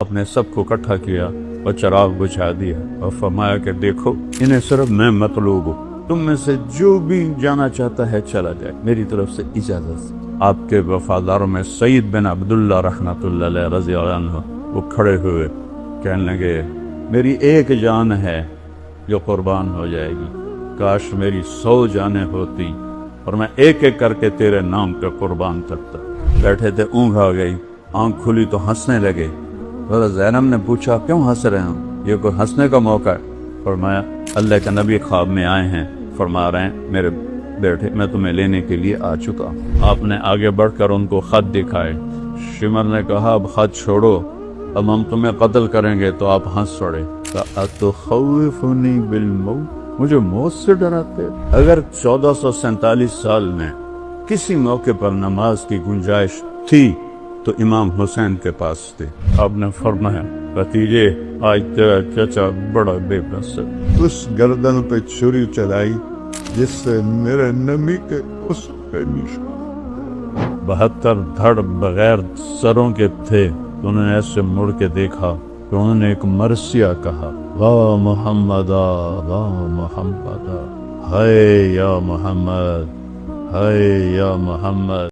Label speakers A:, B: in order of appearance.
A: آپ نے سب کو اکٹھا کیا اور چراغ بجھا دیا اور فرمایا کہ دیکھو انہیں صرف میں مطلوب ہوں، تم میں سے جو بھی جانا چاہتا ہے چلا جائے، میری طرف سے اجازت سے۔ آپ کے وفاداروں میں سعید بن عبداللہ رحمۃ اللہ علیہ رضی اللہ عنہ وہ کھڑے ہوئے کہنے لگے میری ایک جان ہے جو قربان ہو جائے گی، کاش میری 100 جانیں ہوتی اور میں ایک ایک کر کے تیرے نام پہ قربان کرتا۔ بیٹھے تھے، اونگ آ گئی، آنکھ کھلی تو ہنسنے لگے۔ حضرت زینب نے پوچھا کیوں ہنس رہے ہیں، یہ کوئی ہنسنے کا موقع ہے؟ فرمایا اللہ کے نبی خواب میں آئے ہیں، فرما رہے ہیں میرے بیٹے میں تمہیں لینے کے لیے آ چکا ہوں۔ آپ نے آگے بڑھ کر ان کو خط دکھائے۔ شمر نے کہا اب خط چھوڑو، اب ہم تمہیں قتل کریں گے، تو آپ ہنس پڑے۔ اتخوفنی بالموت، مجھے موت سے ڈراتے؟ اگر 1447 سال میں کسی موقع پر نماز کی گنجائش تھی تو امام حسین کے پاس تھے۔ آپ نے فرمایا بھتیجے آج تیرا چچا بڑا بے بس ہے، اس گردن پہ چھری چلائی جس سے میرے نبی کے اس پہ نشان۔ 72 دھڑ بغیر سروں کے تھے، انہوں نے ایسے مڑ کے دیکھا تو انہوں نے ایک مرثیہ کہا واہ محمدہ واہ محمدہ، ہائے یا محمد ہائے یا محمد۔